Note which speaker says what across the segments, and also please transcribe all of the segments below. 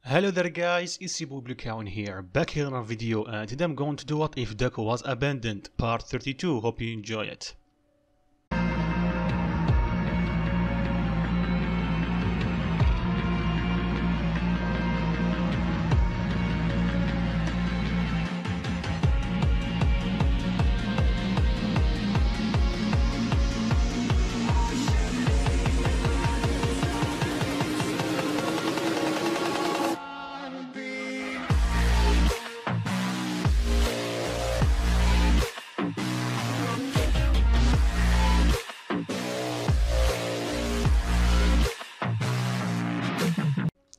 Speaker 1: Hello there guys, it's Blue here, back here in our video, and today I'm going to do What If Deku Was Abandoned, part 32, hope you enjoy it.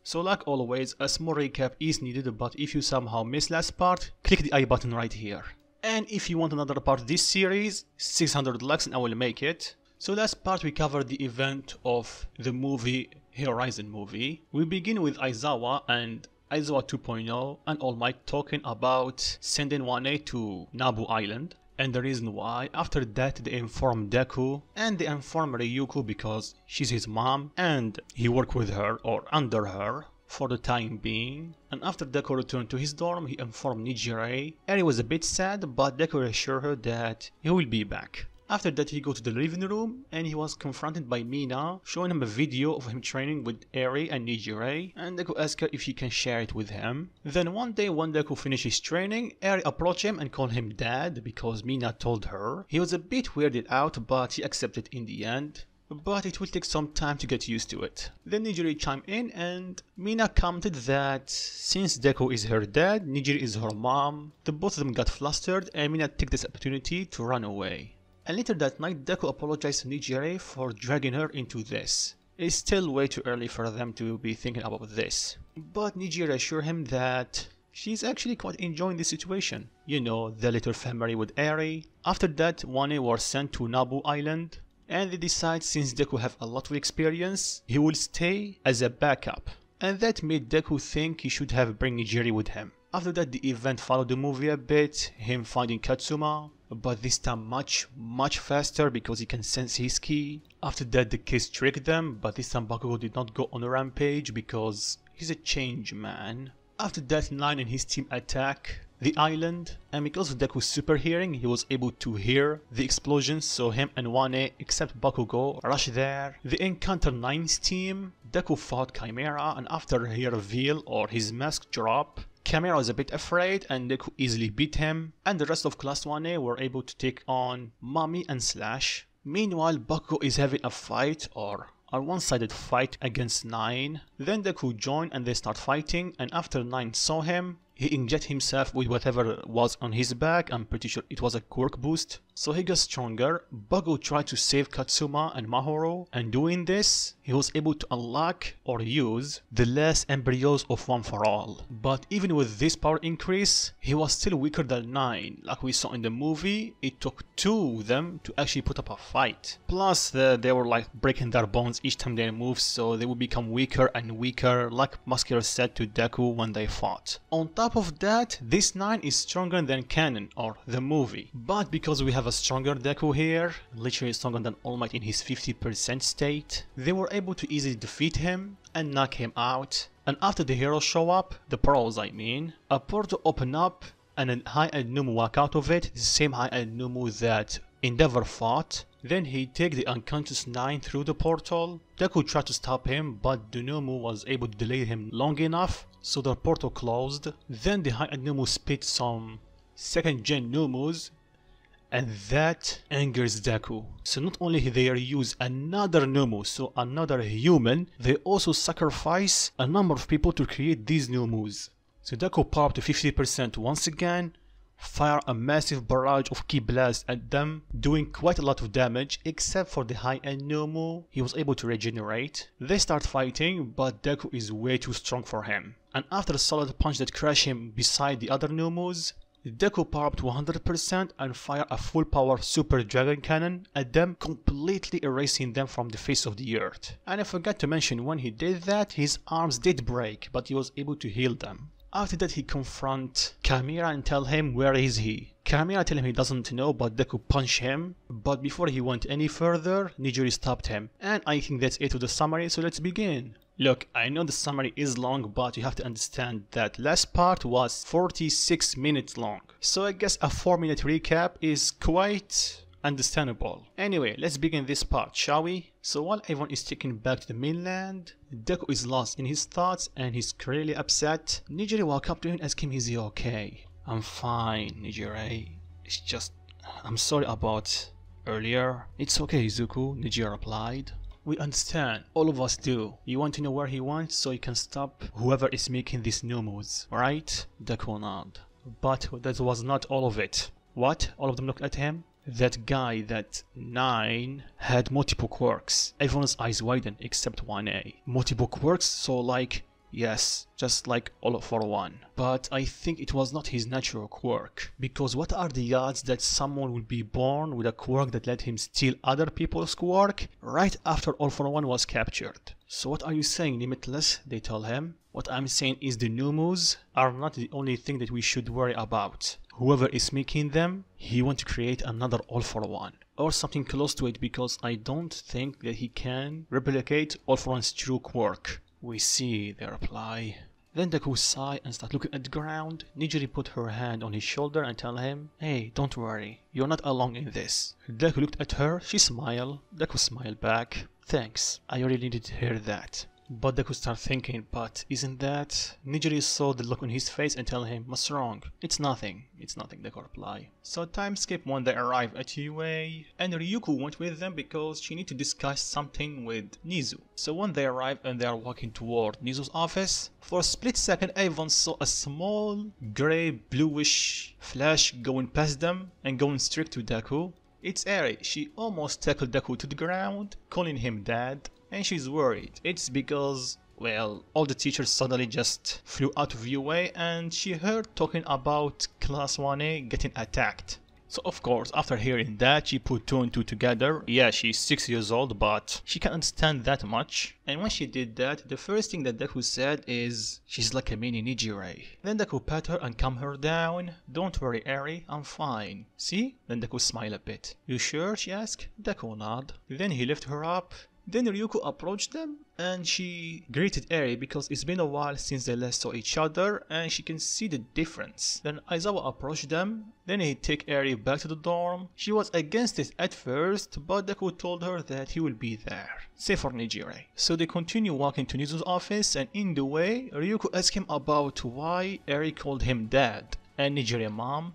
Speaker 1: So like always, a small recap is needed, but if you somehow missed last part, click the I button right here. And if you want another part of this series, 600 likes and I will make it. So last part we covered the event of the movie, Horizon movie. We begin with Aizawa and Aizawa 2.0 and All Might talking about sending Wane to Nabu Island. And the reason why, after that they inform Deku and they inform Ryuko because she's his mom and he worked with her or under her for the time being. And after Deku returned to his dorm, he informed Nijire. Eri was a bit sad, but Deku assured her that he will be back. After that he go to the living room and he was confronted by Mina, showing him a video of him training with Eri and Nijire, and Deku asked her if he can share it with him. Then one day when Deku finished his training, Eri approached him and called him dad because Mina told her. He was a bit weirded out, but he accepted in the end. But it will take some time to get used to it. Then Nijire chimed in and Mina commented that since Deku is her dad, Nijire is her mom. The both of them got flustered and Mina took this opportunity to run away. And later that night, Deku apologized to Nijire for dragging her into this. It's still way too early for them to be thinking about this. But Nijire assured him that she's actually quite enjoying the situation. You know, the little family with Eri. After that, Wane was sent to Nabu Island. And they decide since Deku have a lot of experience, he will stay as a backup. And that made Deku think he should have bring Nijire with him. After that, the event followed the movie a bit, him finding Katsuma, but this time much faster because he can sense his ki. After that the kids tricked them, but this time Bakugo did not go on a rampage because he's a change man. After that, Nine and his team attack the island, and because of Deku's super hearing, he was able to hear the explosions, so him and Wane, except Bakugo, rush there. They encounter Nine's team. Deku fought Chimera, and after he reveal or his mask drop, Chimera was a bit afraid and Deku easily beat him, and the rest of Class 1A were able to take on Mami and Slash. Meanwhile, Bakugo is having a fight or a one-sided fight against Nine. Then Deku joined and they start fighting, and after Nine saw him, he injected himself with whatever was on his back. I'm pretty sure it was a quirk boost. So he got stronger. Bakugo tried to save Katsuma and Mahoro, and doing this, he was able to unlock or use the last embryos of One For All. But even with this power increase, he was still weaker than Nine. Like we saw in the movie, it took two of them to actually put up a fight. Plus, they were like breaking their bones each time they moved, so they would become weaker and weaker, like Muscular said to Deku when they fought. On top of that, this Nine is stronger than canon or the movie. But because we have a stronger Deku here, literally stronger than All Might in his 50% state, they were able to easily defeat him and knock him out. And after the heroes show up, the pros I mean, a portal open up and a High and Numu walk out of it, the same High and Numu that Endeavor fought. Then he take the unconscious Nine through the portal. Deku tried to stop him, but the Numu was able to delay him long enough, so the portal closed. Then the High and Numu spit some second gen Numus, and that angers Deku. So not only they use another Numu, so another human, they also sacrifice a number of people to create these Numus. So Deku powered to 50% once again, fire a massive barrage of ki blast at them, doing quite a lot of damage, except for the High End Numu. He was able to regenerate. They start fighting, but Deku is way too strong for him. And after a solid punch that crashed him beside the other Numus, Deku power up to 100% and fire a full power super dragon cannon at them, completely erasing them from the face of the earth. And I forgot to mention, when he did that, his arms did break, but he was able to heal them. After that he confront Chimera and tell him where is he. Chimera tell him he doesn't know, but Deku punch him. But before he went any further, Nijiri stopped him. And I think that's it to the summary, so let's begin. Look, I know the summary is long, but you have to understand that last part was 46 minutes long. So I guess a 4-minute recap is quite understandable. Anyway, let's begin this part, shall we? So while everyone is taken back to the mainland, Deku is lost in his thoughts and he's clearly upset. Nijiri walks up to him and asks him, is he okay? I'm fine, Nijiri. It's just, I'm sorry about earlier. It's okay, Izuku, Nijiri replied. We understand, all of us do. You want to know where he went so you can stop whoever is making these new moves, right? Deku nodded. But that was not all of it. What? All of them looked at him? That guy, that 9, had multiple quirks. Everyone's eyes widened except 1A. Multiple quirks? So like, yes, just like all for one. But I think it was not his natural quirk. Because what are the odds that someone will be born with a quirk that let him steal other people's quirk right after All for One was captured? So what are you saying, Limitless? They tell him. What I'm saying is the new moves are not the only thing that we should worry about. Whoever is making them, he wants to create another All for One. Or something close to it, because I don't think that he can replicate All for One's true quirk. We see, they reply. Then Deku sigh and start looking at the ground. Nijiri put her hand on his shoulder and tell him, hey, don't worry, you're not alone in this. Deku looked at her, she smiled. Deku smiled back. Thanks, I really needed to hear that. But Deku started thinking, but isn't that? Nijiri saw the look on his face and tell him, what's wrong? It's nothing, Deku replied. So time skip when they arrive at UA, and Ryuko went with them because she needed to discuss something with Nizu. So when they arrive and they are walking toward Nizu's office, for a split second everyone saw a small grey bluish flash going past them and going straight to Deku. It's Eri. She almost tackled Deku to the ground, calling him dad. And she's worried. It's because, well, all the teachers suddenly just flew out of UA and she heard talking about Class 1A getting attacked. So of course, after hearing that, she put 2 and 2 together. Yeah, she's 6 years old, but she can't understand that much. And when she did that, the first thing that Deku said is, she's like a mini Nijiri. Then Deku pat her and calm her down. Don't worry, Eri, I'm fine. See? Then Deku smiled a bit. You sure? She asked. Deku nodded. Then he lifted her up. Then Ryuko approached them and she greeted Eri because it's been a while since they last saw each other and she can see the difference. Then Aizawa approached them. Then he took Eri back to the dorm. She was against it at first, but Deku told her that he will be there, save for Nijiri. So they continue walking to Nizu's office and in the way, Ryuko asked him about why Eri called him dad. And Nijiri, mom,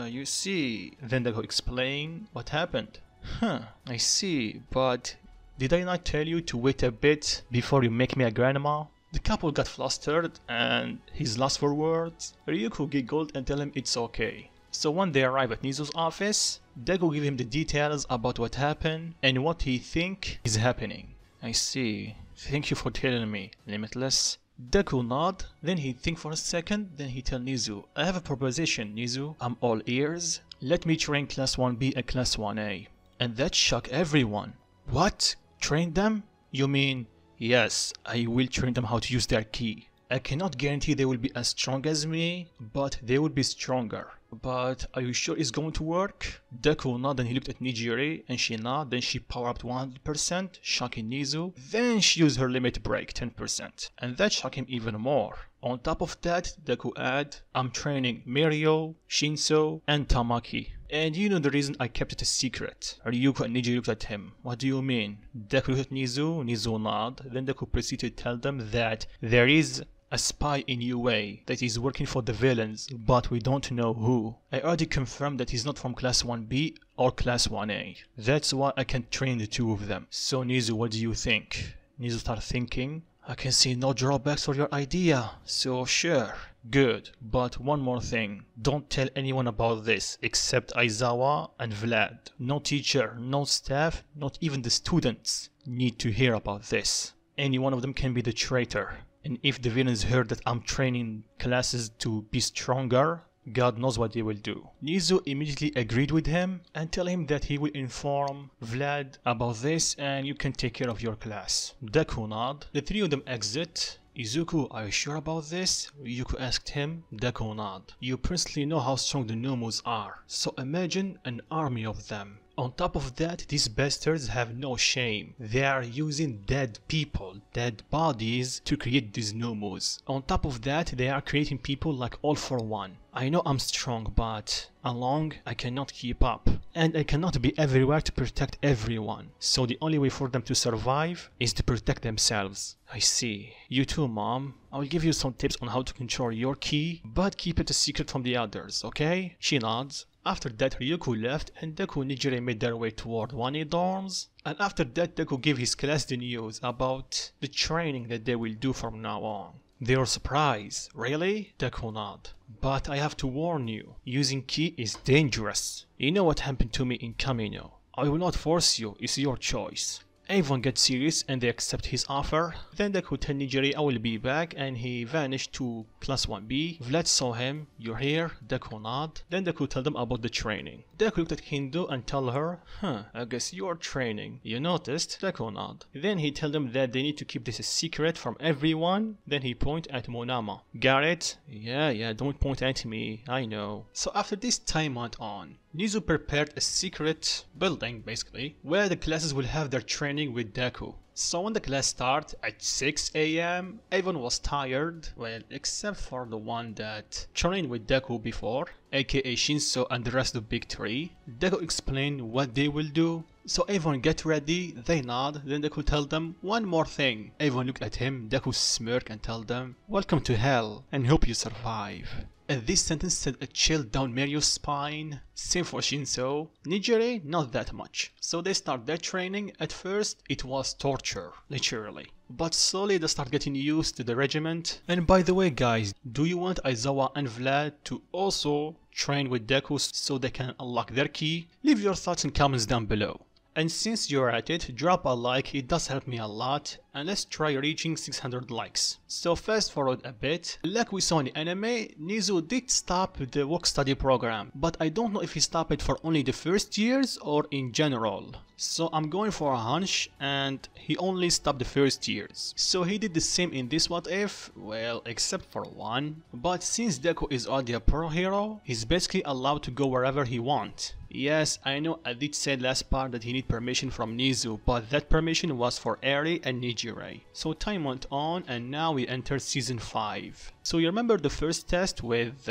Speaker 1: you see. Then Deku explained what happened. I see, but did I not tell you to wait a bit before you make me a grandma? The couple got flustered and he's lost for words. Ryuko giggled and told him it's okay. So when they arrive at Nizu's office, Deku gives him the details about what happened and what he thinks is happening. I see. Thank you for telling me, Limitless. Deku nodded, then he think for a second, then he tell Nizu, I have a proposition, Nizu. I'm all ears. Let me train Class 1B and Class 1A. And that shocked everyone. What? Train them? You mean, yes, I will train them how to use their ki. I cannot guarantee they will be as strong as me, but they will be stronger. But are you sure it's going to work? Deku nodded and he looked at Nijiri and she nodded, then she powered up 100%, shocking Nizu. Then she used her limit break 10%, and that shocked him even more. On top of that, Deku added, I'm training Mirio, Shinso, and Tamaki. And you know the reason I kept it a secret. Ryuko and Nijiri looked at him. What do you mean? Deku looked at Nizu nodded. Then Deku proceeded to tell them that there is a spy in UA that is working for the villains, but we don't know who. I already confirmed that he's not from Class 1B or Class 1A. That's why I can train the two of them. So Nizu, what do you think? Nizu started thinking. I can see no drawbacks for your idea, so sure. Good, but one more thing. Don't tell anyone about this except Aizawa and Vlad. No teacher, no staff, not even the students need to hear about this. Any one of them can be the traitor. And if the villains heard that I'm training classes to be stronger, God knows what they will do. Nizu immediately agreed with him and tell him that he will inform Vlad about this and you can take care of your class. Deku nodded. The three of them exit. Izuku, are you sure about this? Ryuko asked him. Deku nodded. You personally know how strong the Nomos are, so imagine an army of them. On top of that, these bastards have no shame. They are using dead people, dead bodies to create these new moves. On top of that, they are creating people like All For One. I know I'm strong, but alone I cannot keep up. And I cannot be everywhere to protect everyone. So the only way for them to survive is to protect themselves. I see. You too, Mom. I will give you some tips on how to control your ki, but keep it a secret from the others, okay? She nods. After that, Ryuko left and Deku and Nijire made their way toward 1A dorms. And after that, Deku gave his class the news about the training that they will do from now on. They were surprised. Really? Deku nodded. But I have to warn you, using ki is dangerous. You know what happened to me in Kamino. I will not force you, it's your choice. Everyone gets serious and they accept his offer. Then Deku tells Nijiri I will be back and he vanished to class 1B. Vlad saw him, you're here, Deku nod. Then Deku told them about the training. Deku looked at Hindu and told her, I guess you're training. You noticed? Deku nod. Then he told them that they need to keep this a secret from everyone. Then he pointed at Monama. Garrett? Yeah, don't point at me, I know. So after this time went on, Nizu prepared a secret building, basically, where the classes will have their training with Deku. So when the class started at 6 AM, everyone was tired, well, except for the one that trained with Deku before, aka Shinso and the rest of Big 3. Deku explained what they will do. So everyone get ready, they nod, then Deku tell them one more thing. Everyone looked at him, Deku smirked and told them, welcome to hell, and hope you survive. And this sentence sent a chill down Mario's spine. Same for Shinso. Nijire, not that much. So they start their training. At first, it was torture, literally. But slowly they start getting used to the regiment. And by the way guys, do you want Aizawa and Vlad to also train with Deku so they can unlock their ki? Leave your thoughts and comments down below. And since you're at it, drop a like, it does help me a lot, and let's try reaching 600 likes. So fast forward a bit, like we saw in the anime, Nizu did stop the work study program, but I don't know if he stopped it for only the first years or in general. So I'm going for a hunch, and he only stopped the first years. So he did the same in this what if, well, except for one. But since Deku is already a pro hero, he's basically allowed to go wherever he wants. Yes, I know I did say last part that he need permission from Nizu, but that permission was for Eri and Nijire. So time went on and now we enter season 5. So you remember the first test with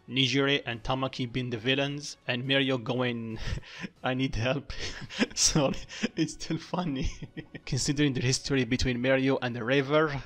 Speaker 1: Nijire and Tamaki being the villains and Mario going, I need help. Sorry, it's still funny. Considering the history between Mario and the Raver.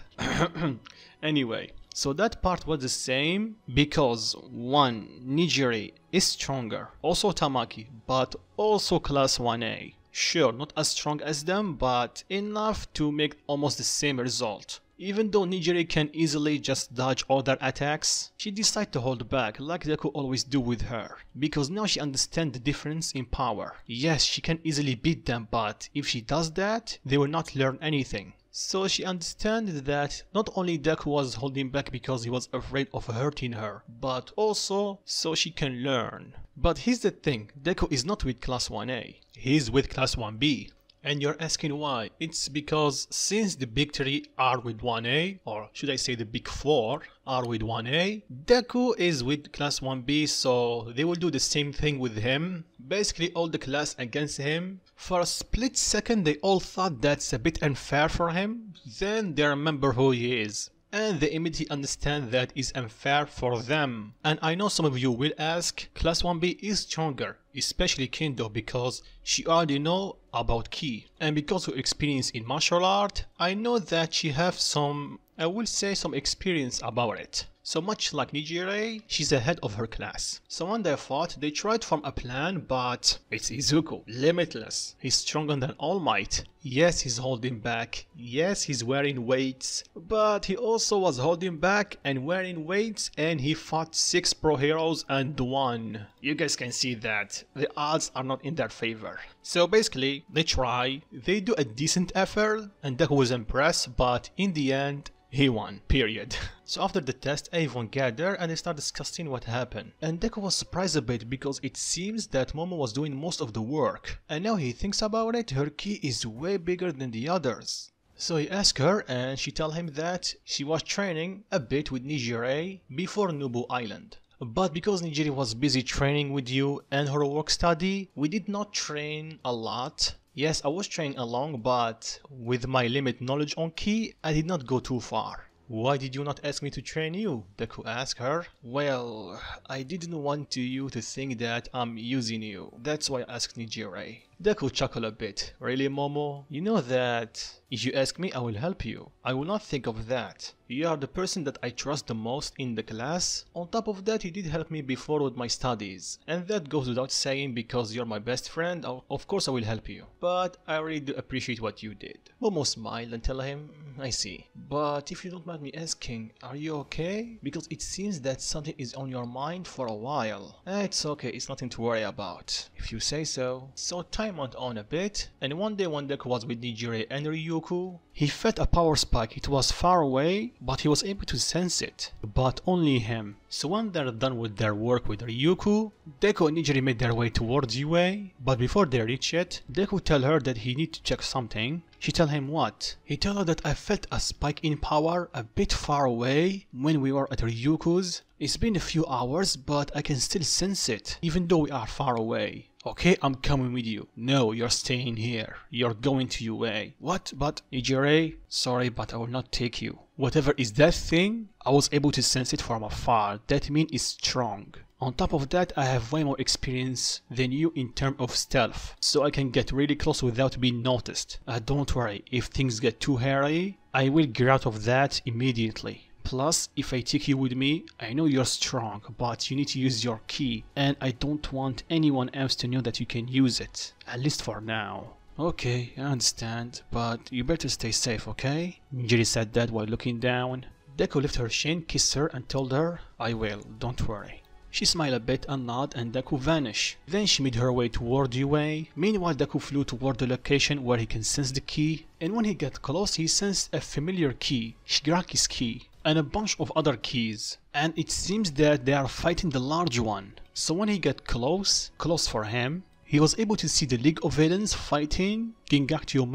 Speaker 1: Anyway. So that part was the same because 1. Nijire is stronger, also Tamaki, but also class 1A. Sure, not as strong as them, but enough to make almost the same result. Even though Nijire can easily just dodge all their attacks, she decided to hold back like Deku always do with her. Because now she understands the difference in power. Yes, she can easily beat them, but if she does that, they will not learn anything. So she understands that not only Deku was holding back because he was afraid of hurting her, but also so she can learn. But here's the thing, Deku is not with class 1A, he's with class 1B. And you're asking why? It's because since the big 3 are with 1A, or should I say the big 4 are with 1A, Deku is with class 1B, so they will do the same thing with him. Basically all the class against him. For a split second they all thought that's a bit unfair for him, then they remember who he is. And they immediately understand that is unfair for them. And I know some of you will ask, class 1B is stronger, especially Kendo, because she already know about ki. And because of experience in martial art, I know that she have some, I will say some experience about it. So much like Nijire, she's ahead of her class. So when they fought, they tried to form a plan, but it's Izuku, limitless. He's stronger than All Might. Yes, he's holding back. Yes, he's wearing weights. But he also was holding back and wearing weights, and he fought 6 pro heroes and won. You guys can see that the odds are not in their favor. So basically, they try, they do a decent effort, and Deku was impressed, but in the end, he won, period. So after the test, everyone gathered and they started discussing what happened. And Deku was surprised a bit because it seems that Momo was doing most of the work. And now he thinks about it, her ki is way bigger than the others. So he asked her and she told him that she was training a bit with Nijire before Nubu Island. but because Nijiri was busy training with you and her work study, we did not train a lot. Yes, I was training along, but with my limited knowledge on ki, I did not go too far. Why did you not ask me to train you? Deku asked her. Well, I didn't want you to think that I'm using you. That's why I asked Nijiri. Deku chuckled a bit. Really, Momo? You know that if you ask me, I will help you. I will not think of that. You are the person that I trust the most in the class. On top of that, you did help me before with my studies. And that goes without saying because you're my best friend. Of course I will help you. But I really do appreciate what you did. Momo smiled and told him, I see. But if you don't mind me asking, are you okay? Because it seems that something is on your mind for a while. It's okay, it's nothing to worry about. If you say so. So time went on a bit, and one day when Deku was with Nijiri and Ryuko, he felt a power spike. It was far away, but he was able to sense it. But only him. So when they're done with their work with Ryuko, Deku and Nijiri made their way towards Yue, but before they reach it, Deku tell her that he need to check something. She tell him what? He tell her that I felt a spike in power a bit far away when we were at Ryuko's. It's been a few hours, but I can still sense it, even though we are far away. Okay, I'm coming with you. No, you're staying here. You're going to UA. What? But Nijiri? Sorry, but I will not take you. Whatever is that thing, I was able to sense it from afar. That means it's strong. On top of that, I have way more experience than you in terms of stealth, so I can get really close without being noticed. Don't worry, if things get too hairy, I will get out of that immediately. Plus, if I take you with me, I know you're strong, but you need to use your ki, and I don't want anyone else to know that you can use it, at least for now. Okay, I understand, but you better stay safe, okay? Nijiri said that while looking down. Deku lifted her chin, kissed her, and told her, I will, don't worry. She smiled a bit and nodded, and Deku vanished. Then she made her way toward Yue. Meanwhile, Deku flew toward the location where he can sense the key, and when he got close, he sensed a familiar key, Shigaraki's key, and a bunch of other keys, and it seems that they are fighting the large one. So when he got close for him, he was able to see the League of Villains fighting Jingakyo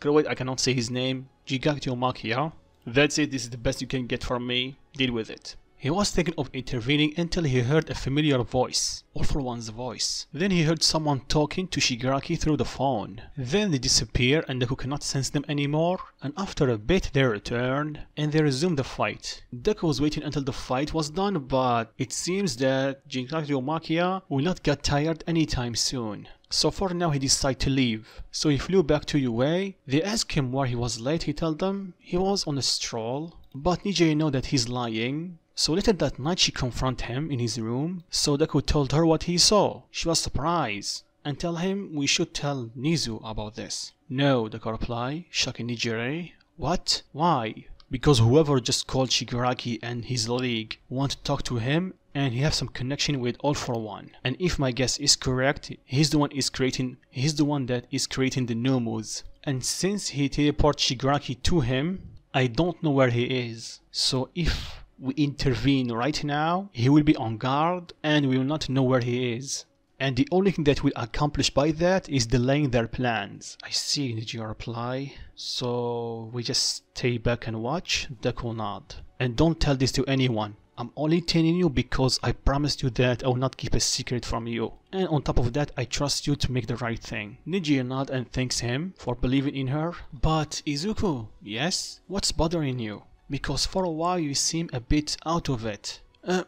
Speaker 1: wait, I cannot say his name. Jingakyo. That's it, this is the best you can get from me. Deal with it. He was thinking of intervening until he heard a familiar voice, All for One's voice. Then he heard someone talking to Shigaraki through the phone. Then they disappear and Deku cannot sense them anymore, and after a bit they returned and they resumed the fight. Deku was waiting until the fight was done, but it seems that Jingakyo will not get tired anytime soon. So for now he decided to leave. So he flew back to Yue. They asked him why he was late. He told them he was on a stroll, but Nijiri know that he's lying. So later that night she confronted him in his room, so Deku told her what he saw. She was surprised and tell him we should tell Nizu about this. No, Deku replied, shocking Nijiri. What? Why? Because whoever just called Shigaraki and his league want to talk to him, and he has some connection with All for One. And if my guess is correct, he's the one that is creating the Nomus. And since he teleported Shigaraki to him, I don't know where he is. So if we intervene right now, he will be on guard and we will not know where he is. And the only thing that will accomplish by that is delaying their plans. I see, did you reply? So we just stay back and watch? Deku nod. And don't tell this to anyone. I'm only telling you because I promised you that I will not keep a secret from you. And on top of that, I trust you to make the right thing. Nijiri nods and thanks him for believing in her. But Izuku, yes? What's bothering you? Because for a while you seem a bit out of it.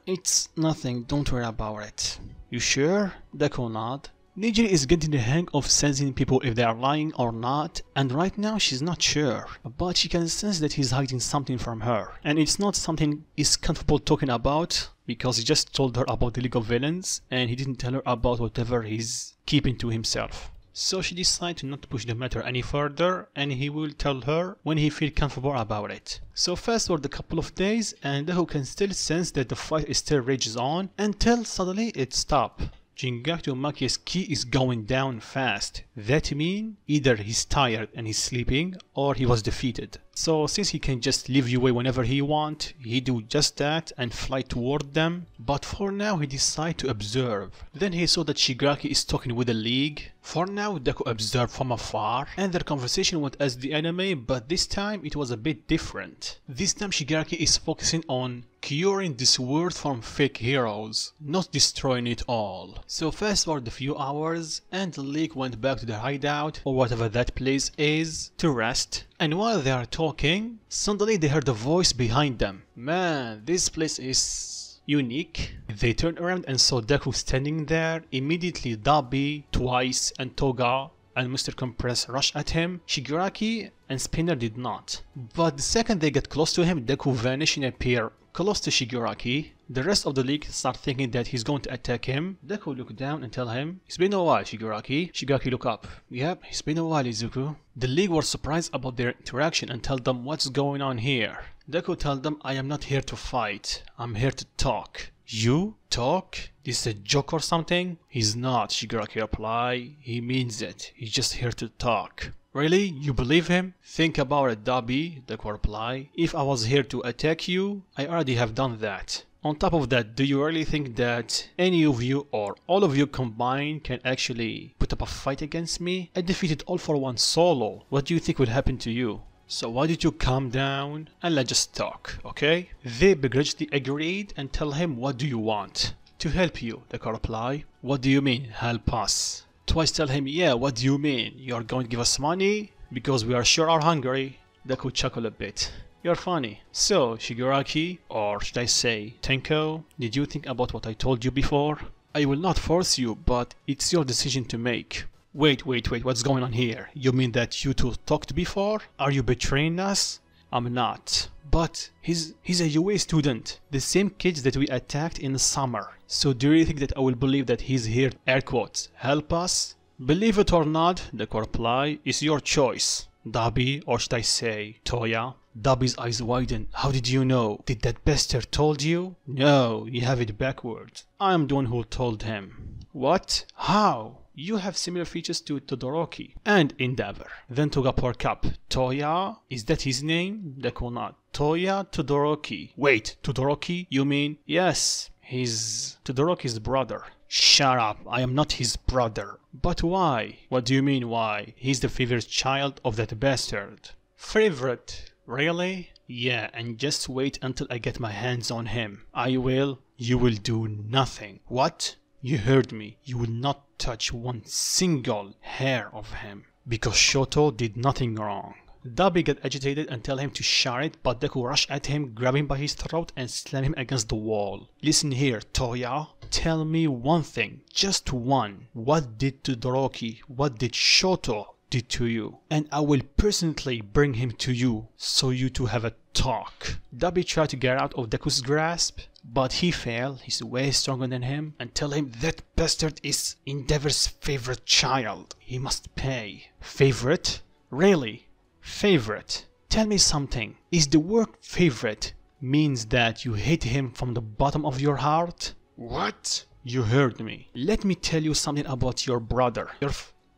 Speaker 1: It's nothing, don't worry about it. You sure? Deku nod. Nijiri is getting the hang of sensing people if they are lying or not, and right now she's not sure, but she can sense that he's hiding something from her, and it's not something he's comfortable talking about, because he just told her about the League of Villains, and he didn't tell her about whatever he's keeping to himself. So she decided not to push the matter any further, and he will tell her when he feels comfortable about it. So fast forward a couple of days, and Deku can still sense that the fight still rages on until suddenly it stops. Jingakyo-maki's ki is going down fast. That means either he's tired and he's sleeping, or he was defeated. So since he can just leave Yue whenever he wants, he do just that and fly toward them. But for now he decided to observe. Then he saw that Shigaraki is talking with the League. For now Deku observed from afar, and their conversation was as the anime, but this time it was a bit different. This time Shigaraki is focusing on curing this world from fake heroes, not destroying it all. So fast forward a few hours and the League went back to their hideout or whatever that place is to rest. And while they are talking, suddenly they heard a voice behind them. Man, this place is unique. They turned around and saw Deku standing there. Immediately Dabi, Twice, and Toga and Mr. Compress rush at him. Shigaraki and Spinner did not. But the second they get close to him, Deku vanish and appear close to Shigaraki. The rest of the League start thinking that he's going to attack him. Deku look down and tell him, "It's been a while, Shigaraki." Shigaraki look up. "Yep, it's been a while, Izuku." The League were surprised about their interaction and tell them what's going on here. Deku tells them, "I am not here to fight. I'm here to talk." "You talk? This is a joke or something?" "He's not," Shigaraki reply. "He means it. He's just here to talk." "Really? You believe him?" "Think about it, Dabi," Deku reply. "If I was here to attack you, I already have done that. On top of that, do you really think that any of you or all of you combined can actually put up a fight against me? I defeated All For One solo. What do you think will happen to you? So why don't you calm down and let's just talk, okay?" They begrudgingly agreed and tell him, "What do you want?" "To help you," Deku reply. "What do you mean, help us?" Twice tell him, "Yeah, what do you mean? You are going to give us money? Because we are sure are hungry." Deku chuckle a bit. "You're funny. So, Shigaraki, or should I say, Tenko, did you think about what I told you before? I will not force you, but it's your decision to make." Wait, what's going on here? You mean that you two talked before? Are you betraying us?" "I'm not. But he's a UA student, the same kids that we attacked in the summer. So do you think that I will believe that he's here, air quotes, help us?" "Believe it or not," Deku reply, "it's your choice. Dabi, or should I say, Toya." Dabi's eyes widen. "How did you know? Did that bastard told you?" "No, you have it backwards. I am the one who told him." "What? How? You have similar features to Todoroki and Endeavor." Then Toga perk up. "Toya? Is that his name?" Deku nod. "Toya Todoroki." "Wait, Todoroki? You mean?" "Yes, he's Todoroki's brother." "Shut up, I am not his brother." "But why?" "What do you mean why? He's the favorite child of that bastard." "Favorite? Really?" "Yeah, and just wait until I get my hands on him." "I will." "You will do nothing." "What?" "You heard me. You will not touch one single hair of him. Because Shoto did nothing wrong." Dabi get agitated and tell him to shut it, but Deku rush at him, grab him by his throat and slam him against the wall. "Listen here, Toya. Tell me one thing, just one. What did Todoroki, what did Shoto did to you? And I will personally bring him to you, so you two have a talk." Dabi tried to get out of Deku's grasp, but he failed. He's way stronger than him, and tell him that bastard is Endeavor's favorite child. He must pay. "Favorite? Really? Favorite? Tell me something. Is the word favorite means that you hate him from the bottom of your heart?" "What?" "You heard me. Let me tell you something about your brother. Your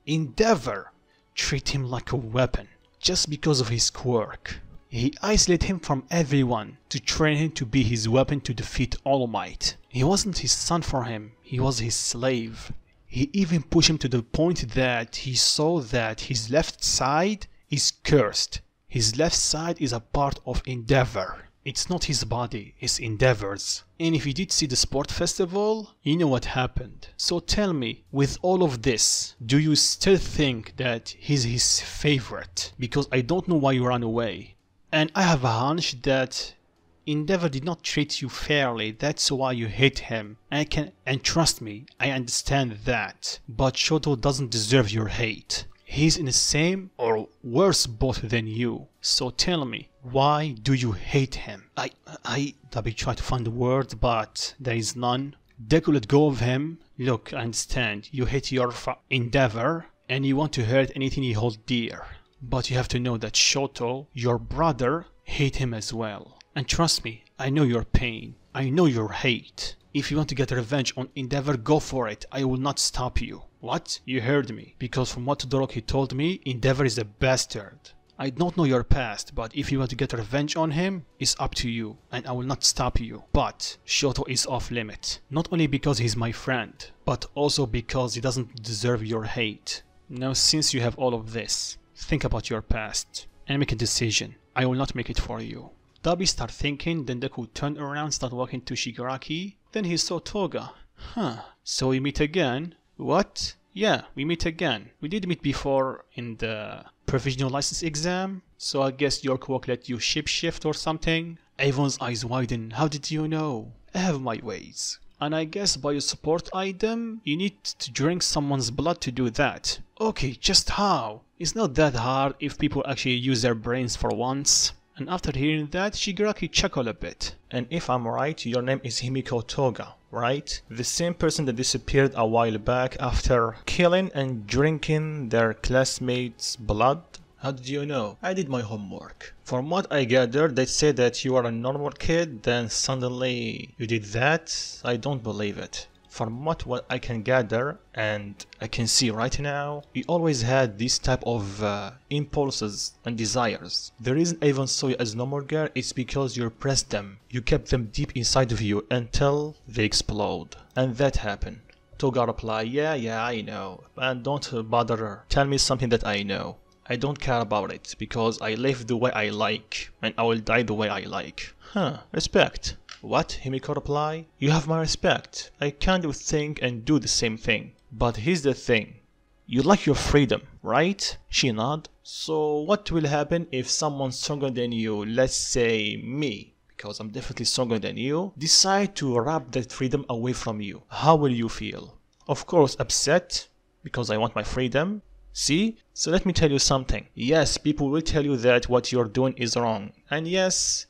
Speaker 1: Endeavor. Treat him like a weapon, just because of his quirk. He isolated him from everyone to train him to be his weapon to defeat All Might. He wasn't his son for him, he was his slave. He even pushed him to the point that he saw that his left side is cursed. His left side is a part of Endeavor. It's not his body, it's Endeavor's. And if you did see the sport festival, you know what happened. So tell me, with all of this, do you still think that he's his favorite? Because I don't know why you ran away. And I have a hunch that Endeavor did not treat you fairly, that's why you hate him. And trust me, I understand that. But Shoto doesn't deserve your hate. He's in the same or worse boat than you. So tell me, why do you hate him? Dabi tried to find a word, but there is none. Deku let go of him. Look, I understand. You hate your Endeavor, and you want to hurt anything you hold dear. But you have to know that Shoto, your brother, hate him as well. And trust me, I know your pain. I know your hate. If you want to get revenge on Endeavor, go for it. I will not stop you. What? You heard me. Because from what Todoroki told me, Endeavor is a bastard. I don't know your past, but if you want to get revenge on him, it's up to you, and I will not stop you. But Shoto is off limit. Not only because he's my friend, but also because he doesn't deserve your hate. Now, since you have all of this, think about your past and make a decision. I will not make it for you. Dabi start thinking, then Deku turned around, start walking to Shigaraki. Then he saw Toga. So we meet again? What? Yeah, we meet again. We did meet before in the provisional license exam, so I guess your quirk let you shapeshift or something. Avon's eyes widen. How did you know? I have my ways. And I guess by a support item, you need to drink someone's blood to do that. Okay, just how? It's not that hard if people actually use their brains for once. And after hearing that, Shigaraki chuckled a bit. And if I'm right, your name is Himiko Toga, right? The same person that disappeared a while back after killing and drinking their classmates' blood? How did you know? I did my homework. From what I gathered, they say that you are a normal kid, then suddenly you did that? I don't believe it. From what I can gather and I can see right now, you always had this type of impulses and desires. The reason Avon saw you as normal girl is because you repressed them. You kept them deep inside of you until they explode. And that happened. Toga replied, yeah, I know. And don't bother tell me something that I know. I don't care about it because I live the way I like and I will die the way I like. Respect. What? Himiko replied. You have my respect. I kind of think and do the same thing. But here's the thing. You like your freedom, right? She nodded. So what will happen if someone stronger than you, let's say me, because I'm definitely stronger than you, decide to wrap that freedom away from you? How will you feel? Of course, upset, because I want my freedom. See? So let me tell you something. Yes, people will tell you that what you're doing is wrong. And yes,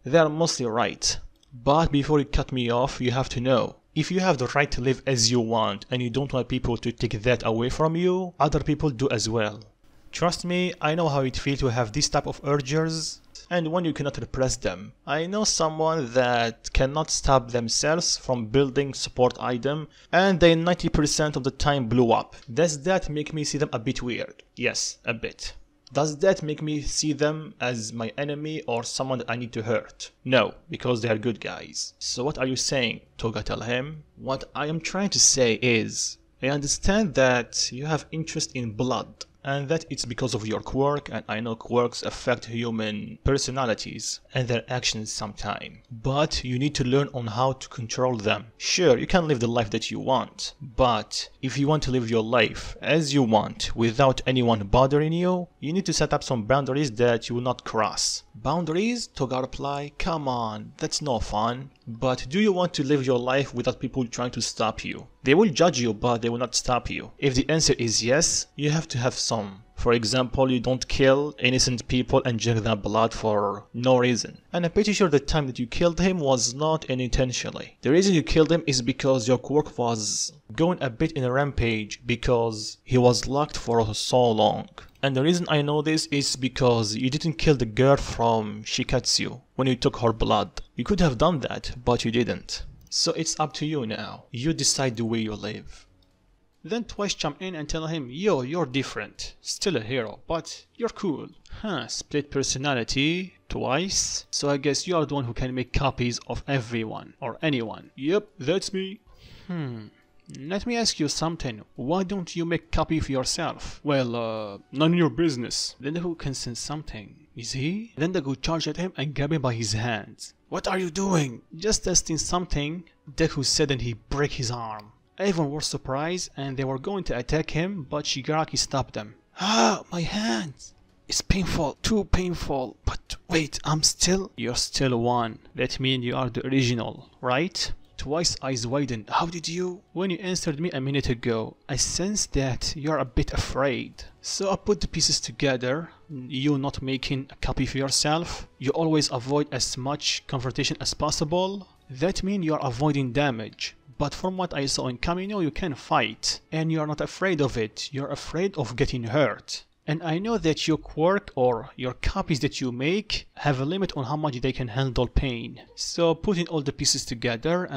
Speaker 1: they're mostly right. But before you cut me off, you have to know, if you have the right to live as you want and you don't want people to take that away from you, other people do as well. Trust me, I know how it feels to have these type of urges and when you cannot repress them. I know someone that cannot stop themselves from building support item and they 90% of the time blew up. Does that make me see them a bit weird? Yes, a bit. Does that make me see them as my enemy or someone that I need to hurt? No, because they are good guys. So what are you saying? Toga tell him. What I am trying to say is, I understand that you have interest in blood and that it's because of your quirk, and I know quirks affect human personalities and their actions sometimes. But you need to learn on how to control them. Sure, you can live the life that you want, but if you want to live your life as you want without anyone bothering you, you need to set up some boundaries that you will not cross. Boundaries? Toga replied, come on, that's no fun. But do you want to live your life without people trying to stop you? They will judge you, but they will not stop you. If the answer is yes, you have to have some. For example, you don't kill innocent people and drink their blood for no reason. And I'm pretty sure the time that you killed him was not unintentionally. The reason you killed him is because your quirk was going a bit in a rampage because he was locked for so long. And the reason I know this is because you didn't kill the girl from Shikatsu when you took her blood. You could have done that, but you didn't. So it's up to you now. You decide the way you live. Then Twice jump in and tell him, yo, you're different. Still a hero, but you're cool. Split personality. Twice. So I guess you are the one who can make copies of everyone or anyone. Yep, that's me. Let me ask you something. Why don't you make copy of yourself? Well, none of your business. Then Deku can sense something. Is he? Then Deku charged at him and grabbed him by his hands. What are you doing? Just testing something. Deku said and he broke his arm. Everyone was surprised and they were going to attack him, but Shigaraki stopped them. My hands! It's painful, too painful. But wait, You're still one. That means you are the original, right? Twice eyes widened. How did you? When you answered me a minute ago, I sensed that you're a bit afraid. So I put the pieces together. You not making a copy of yourself. You always avoid as much confrontation as possible. That means you're avoiding damage. But from what I saw in Kamino, you can fight. And you're not afraid of it. You're afraid of getting hurt. And I know that your quirk or your copies that you make have a limit on how much they can handle pain. So putting all the pieces together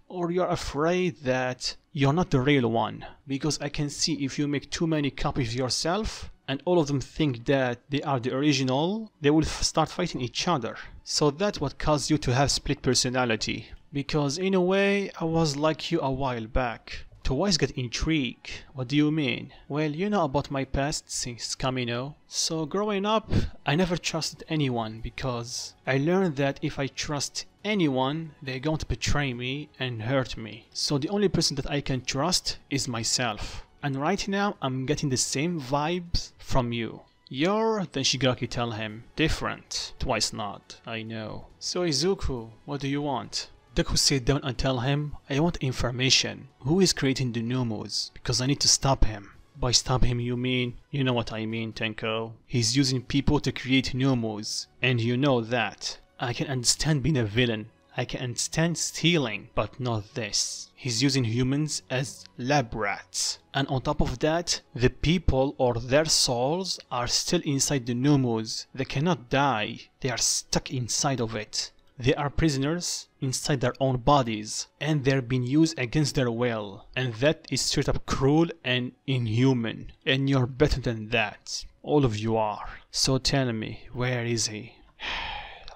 Speaker 1: or you're afraid that you're not the real one. Because I can see if you make too many copies of yourself and all of them think that they are the original, they will start fighting each other. So that's what caused you to have split personality. Because in a way, I was like you a while back. Twice get intrigued. What do you mean? Well, you know about my past since Camino. So growing up, I never trusted anyone because I learned that if I trust anyone, they're going to betray me and hurt me. So the only person that I can trust is myself. And right now, I'm getting the same vibes from you. You're, then Shigaraki tell him, different. Twice not, I know. So Izuku, what do you want? Deku sit down and tell him, I want information. Who is creating the Numos? Because I need to stop him. By stop him you mean, you know what I mean, Tenko. He's using people to create Numos. And you know that. I can understand being a villain. I can understand stealing, but not this. He's using humans as lab rats. And on top of that, the people or their souls are still inside the Numos. They cannot die. They are stuck inside of it. They are prisoners inside their own bodies, and they're being used against their will, and that is straight up cruel and inhuman, and you're better than that. All of you are. So tell me, where is he?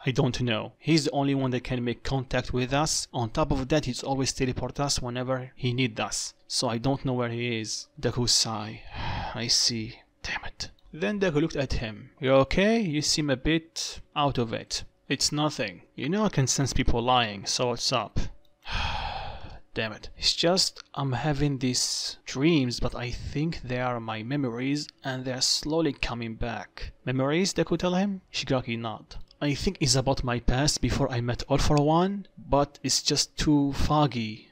Speaker 1: I don't know. He's the only one that can make contact with us. On top of that, he's always teleport us whenever he needs us. So I don't know where he is. Deku sigh. I see. Damn it. Then Deku looked at him. You okay? You seem a bit out of it. It's nothing. You know I can sense people lying, so what's up? Damn it. It's just I'm having these dreams, but I think they are my memories and they're slowly coming back. Memories, Deku tell him? Shigaraki nod. I think it's about my past before I met All for One, but it's just too foggy.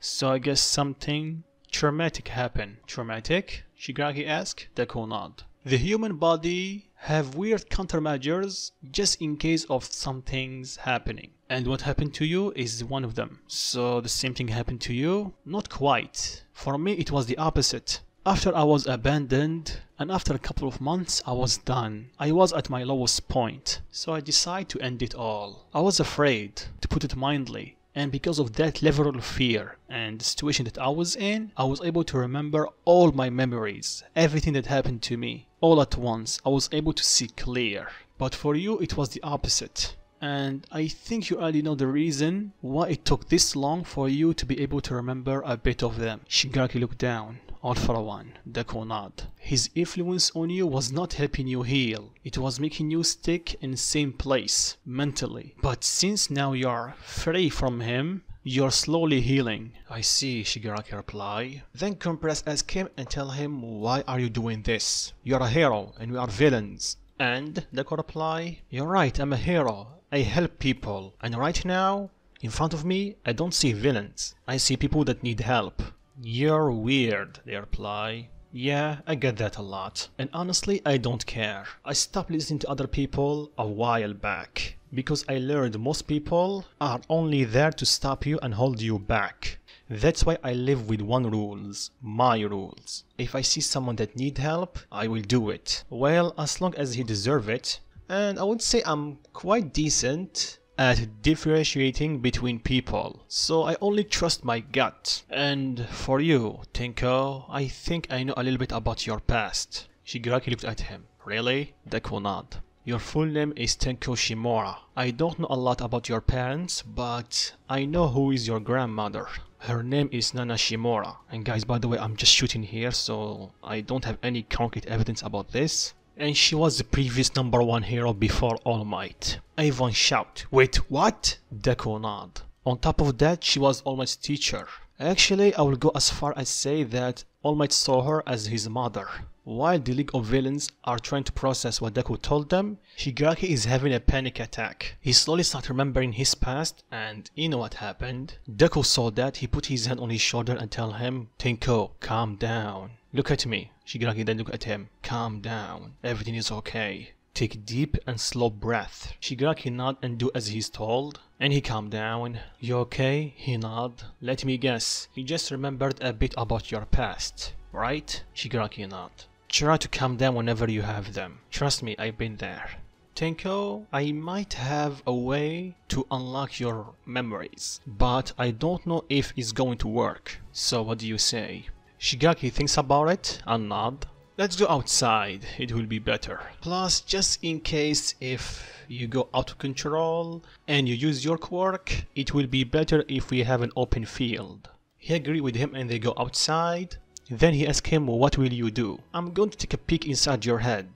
Speaker 1: So I guess something traumatic happened. Traumatic? Shigaraki asked. Deku nod. The human body have weird countermeasures just in case of some things happening. And what happened to you is one of them. So the same thing happened to you? Not quite. For me it was the opposite. After I was abandoned and after a couple of months I was done. I was at my lowest point. So I decided to end it all. I was afraid, to put it mildly. And because of that level of fear and the situation that I was in, I was able to remember all my memories, everything that happened to me. All at once, I was able to see clear. But for you, it was the opposite. And I think you already know the reason why it took this long for you to be able to remember a bit of them. Shigaraki looked down. All for one, Deku nod. His influence on you was not helping you heal. It was making you stick in the same place, mentally. But since now you're free from him, you're slowly healing. I see, Shigaraki reply. Then Compress ask him and tell him, why are you doing this? You're a hero and we are villains. And Deku reply, you're right, I'm a hero. I help people. And right now, in front of me, I don't see villains. I see people that need help. You're weird, they reply. Yeah, I get that a lot. And honestly, I don't care. I stopped listening to other people a while back. Because I learned most people are only there to stop you and hold you back. That's why I live with one rules, my rules. If I see someone that need help, I will do it. Well, as long as he deserve it. And I would say I'm quite decent at differentiating between people, so I only trust my gut. And for you, Tenko, I think I know a little bit about your past. Shigaraki looked at him. Really? Deku nod. Your full name is Tenko Shimura. I don't know a lot about your parents, but I know who is your grandmother. Her name is Nana Shimura. And guys, by the way, I'm just shooting here, so I don't have any concrete evidence about this. And she was the previous #1 hero before All Might. Avon shout, wait, what? Deku nod. On top of that, she was All Might's teacher. Actually, I will go as far as say that All Might saw her as his mother. While the League of Villains are trying to process what Deku told them, Shigaraki is having a panic attack. He slowly starts remembering his past, and you know what happened. Deku saw that, he put his hand on his shoulder and tell him, Tenko, calm down. Look at me. Shigaraki then looked at him. Calm down. Everything is okay. Take deep and slow breath. Shigaraki nod and do as he's told. And he calmed down. You okay? He nod. Let me guess. You just remembered a bit about your past, right? Shigaraki nod. Try to calm down whenever you have them. Trust me, I've been there. Tenko, I might have a way to unlock your memories, but I don't know if it's going to work. So what do you say? Shigaraki thinks about it and nod. Let's go outside, it will be better. Plus, just in case if you go out of control and you use your quirk, it will be better if we have an open field. He agreed with him and they go outside. Then he asks him, what will you do? I'm going to take a peek inside your head.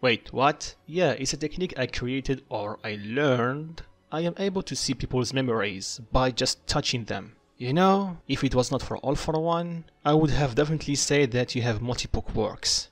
Speaker 1: Wait, what? Yeah, it's a technique I created or I learned. I am able to see people's memories by just touching them. You know, if it was not for All for One, I would have definitely said that you have multiple quirks.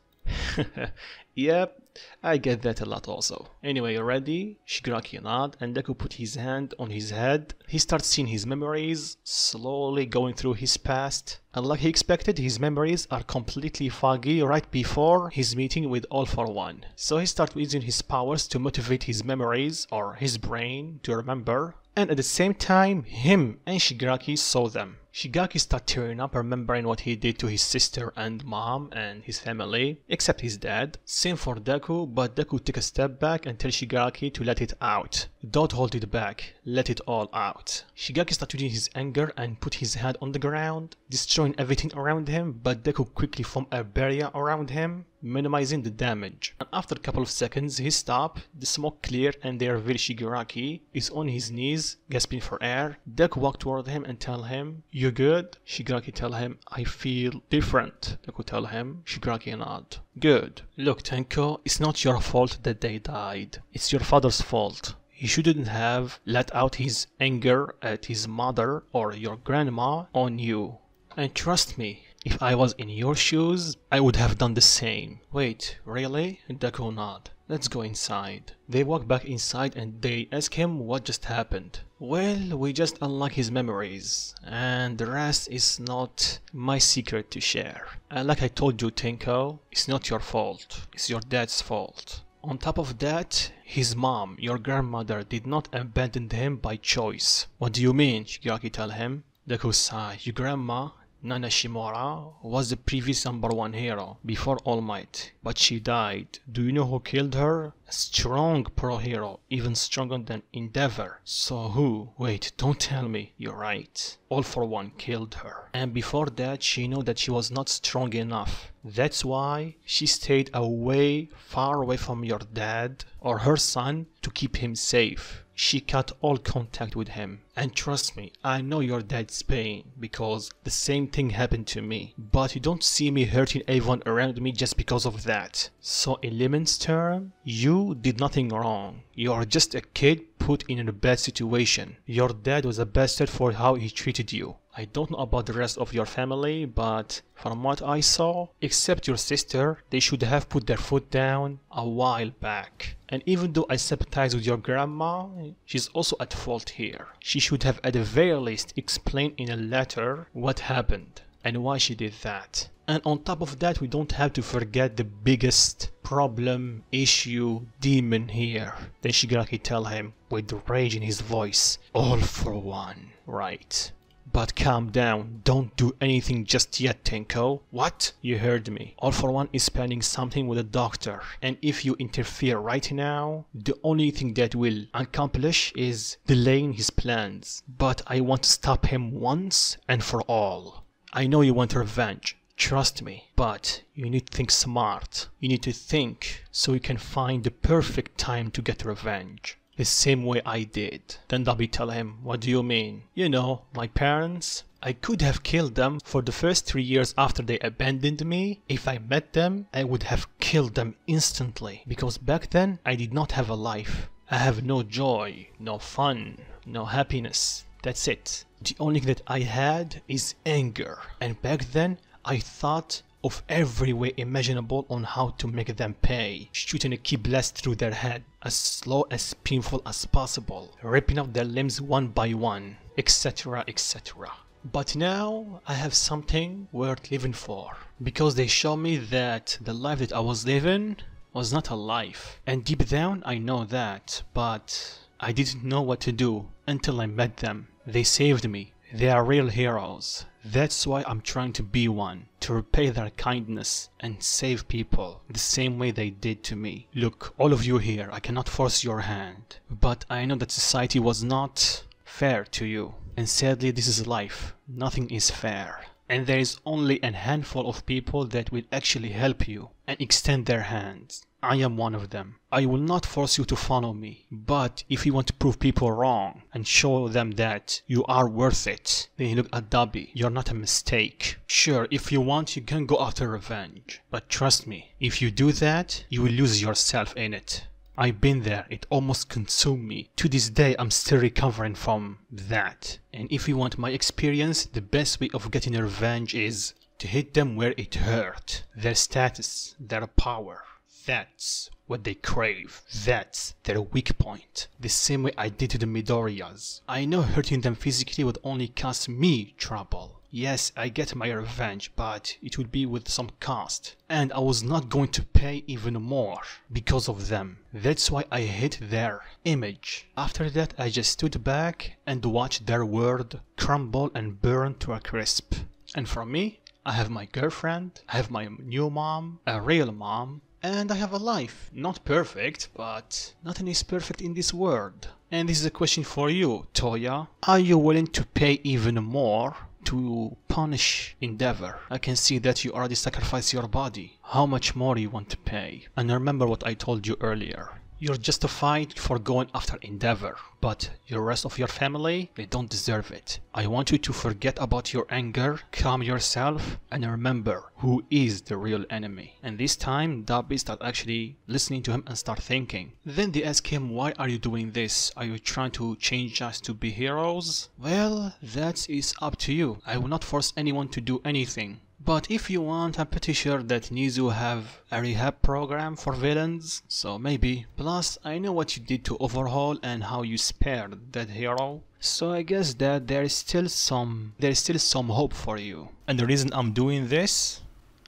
Speaker 1: Yep, I get that a lot also. Anyway, ready? Shigaraki nod and Deku put his hand on his head. He starts seeing his memories, slowly going through his past. And like he expected, his memories are completely foggy right before his meeting with All for One. So he starts using his powers to motivate his memories or his brain to remember. And at the same time, him and Shigaraki saw them. Shigaraki started tearing up, remembering what he did to his sister and mom and his family, except his dad. Same for Deku, but Deku took a step back and tells Shigaraki to let it out. Don't hold it back, let it all out. Shigaraki started using his anger and put his hand on the ground, destroying everything around him, but Deku quickly formed a barrier around him, minimizing the damage. And after a couple of seconds, he stopped, the smoke cleared, and they reveal Shigaraki is on his knees, gasping for air. Deku walked toward him and tell him, "You good?" Shigaraki tell him, "I feel different." Deku tell him, Shigaraki nod. "Good. Look, Tenko, it's not your fault that they died. It's your father's fault. He shouldn't have let out his anger at his mother or your grandma on you. And trust me, if I was in your shoes, I would have done the same." "Wait, really?" Deku nod. "Let's go inside." They walk back inside and they ask him what just happened. "Well, we just unlock his memories, and the rest is not my secret to share. And like I told you, Tenko, it's not your fault, it's your dad's fault. On top of that, his mom, your grandmother, did not abandon him by choice." "What do you mean?" Shigaraki tell him. Deku sighed. "Your grandma, Nana Shimura, was the previous #1 hero before All Might, but she died. Do you know who killed her? A strong pro hero, even stronger than Endeavor." "So who? Wait, don't tell me." "You're right. All for One killed her. And before that, she knew that she was not strong enough. That's why she stayed away, far away from your dad or her son to keep him safe. She cut all contact with him. And trust me, I know your dad's pain, because the same thing happened to me. But you don't see me hurting everyone around me just because of that. So in layman's term, you did nothing wrong. You are just a kid put in a bad situation. Your dad was a bastard for how he treated you. I don't know about the rest of your family, but from what I saw, except your sister, they should have put their foot down a while back. And even though I sympathize with your grandma, she's also at fault here. She should have at the very least explained in a letter what happened and why she did that. And on top of that, we don't have to forget the biggest problem, issue, demon here." Then Shigaraki tell him with rage in his voice, "All for One, right? But calm down, don't do anything just yet, Tenko." "What?" "You heard me. All for One is planning something with a doctor, and if you interfere right now, the only thing that will accomplish is delaying his plans. But I want to stop him once and for all. I know you want revenge, trust me, but you need to think smart. You need to think so you can find the perfect time to get revenge. The same way I did." Then Dabi tell him, "What do you mean?" "You know, my parents, I could have killed them for the first 3 years after they abandoned me. If I met them, I would have killed them instantly, because back then I did not have a life. I have no joy, no fun, no happiness. That's it. The only thing that I had is anger, and back then I thought of every way imaginable on how to make them pay, shooting a key blast through their head, as slow as painful as possible, ripping off their limbs one by one, etc, etc. But now I have something worth living for, because they show me that the life that I was living was not a life. And deep down I know that, but I didn't know what to do until I met them. They saved me. They are real heroes. That's why I'm trying to be one, to repay their kindness and save people the same way they did to me. Look, all of you here, I cannot force your hand, but I know that society was not fair to you. And sadly, this is life. Nothing is fair. And there is only a handful of people that will actually help you and extend their hands. I am one of them. I will not force you to follow me. But if you want to prove people wrong and show them that you are worth it, then look at Dobby. You're not a mistake. Sure, if you want, you can go after revenge. But trust me, if you do that, you will lose yourself in it. I've been there, it almost consumed me. To this day, I'm still recovering from that. And if you want my experience, the best way of getting revenge is to hit them where it hurt. Their status, their power. That's what they crave. That's their weak point. The same way I did to the Midoriyas. I know hurting them physically would only cause me trouble. Yes, I get my revenge, but it would be with some cost. And I was not going to pay even more because of them. That's why I hit their image. After that, I just stood back and watched their world crumble and burn to a crisp. And for me, I have my girlfriend, I have my new mom, a real mom, and I have a life. Not perfect, but nothing is perfect in this world. And this is a question for you, Toya. Are you willing to pay even more to punish Endeavor? I can see that you already sacrificed your body. How much more you want to pay? And remember what I told you earlier. You're justified for going after Endeavor, but the rest of your family, they don't deserve it. I want you to forget about your anger, calm yourself, and remember who is the real enemy. And this time, Dobby start actually listening to him and start thinking. Then they ask him, why are you doing this? Are you trying to change us to be heroes? Well, that is up to you. I will not force anyone to do anything. But if you want, I'm pretty sure that Nizu have a rehab program for villains, so maybe. Plus, I know what you did to Overhaul and how you spared that hero, so I guess that there is still some hope for you. And the reason I'm doing this,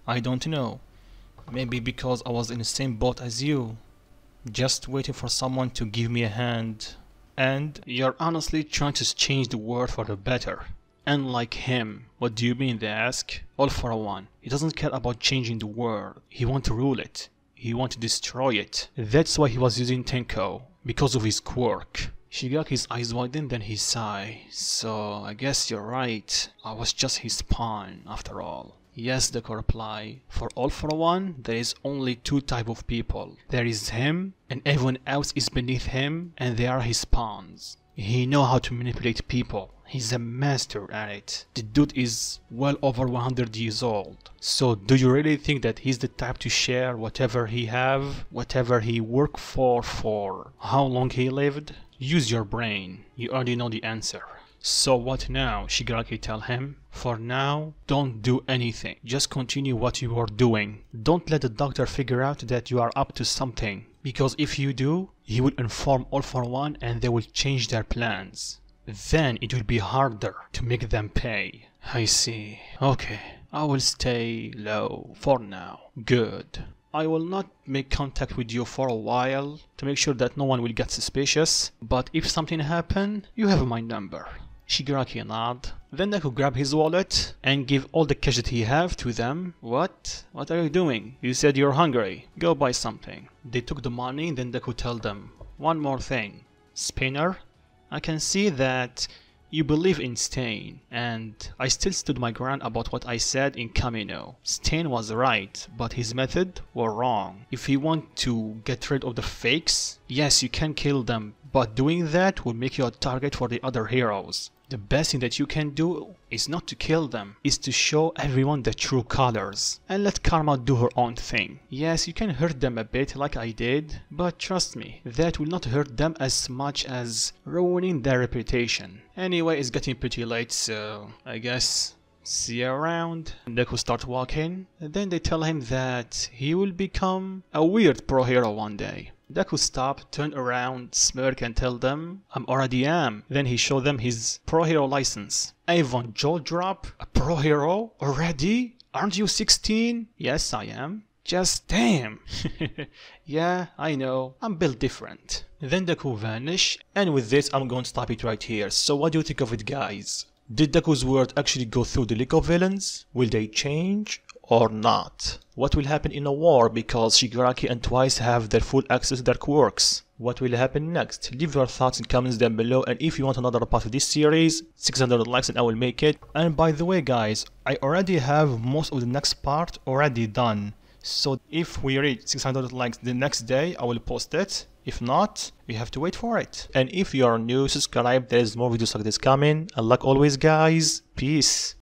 Speaker 1: I don't know. Maybe because I was in the same boat as you, just waiting for someone to give me a hand. And you're honestly trying to change the world for the better. Unlike him. What do you mean, they ask? All for one. He doesn't care about changing the world. He wants to rule it. He wants to destroy it. That's why he was using Tenko. Because of his quirk. Shigaki's eyes widened, then he sighed. So, I guess you're right. I was just his pawn, after all. Yes, Deku replied. For All for One, there is only two types of people. There is him, and everyone else is beneath him, and they are his pawns. He knows how to manipulate people. He's a master at it. The dude is well over 100 years old. So do you really think that he's the type to share whatever he have, whatever he worked for how long he lived? Use your brain. You already know the answer. So what now? Shigaraki tell him. For now, don't do anything. Just continue what you are doing. Don't let the doctor figure out that you are up to something. Because if you do, he will inform All for One and they will change their plans. Then it will be harder to make them pay. I see. Okay, I will stay low for now. Good. I will not make contact with you for a while to make sure that no one will get suspicious. But if something happen, you have my number. Shigaraki nod. Then Deku grab his wallet and give all the cash that he have to them. What? What are you doing? You said you're hungry. Go buy something. They took the money, then Deku tell them. One more thing. Spinner? I can see that you believe in Stain, and I still stood my ground about what I said in Kamino. Stain was right, but his method were wrong. If you want to get rid of the fakes, yes, you can kill them, but doing that will make you a target for the other heroes. The best thing that you can do is not to kill them, is to show everyone the true colors and let Karma do her own thing. Yes, you can hurt them a bit like I did, but trust me, that will not hurt them as much as ruining their reputation. Anyway, it's getting pretty late, so I guess see you around. Deku starts walking, and then they tell him that he will become a weird pro hero one day. Deku stop, turn around, smirk and tell them, I already am. Then he showed them his pro hero license. Avon jaw drop, a pro hero? Already? Aren't you 16? Yes, I am. Just damn. Yeah, I know. I'm built different. Then Deku vanish, and with this I'm going to stop it right here. So what do you think of it, guys? Did Deku's word actually go through the Liko villains? Will they change or not? What will happen in a war because Shigaraki and Twice have their full access to their quirks? What will happen next? Leave your thoughts in comments down below, and if you want another part of this series, 600 likes and I will make it. And by the way guys, I already have most of the next part already done. So if we reach 600 likes the next day, I will post it. If not, we have to wait for it. And if you are new, subscribe. There is more videos like this coming. And like always, guys, peace.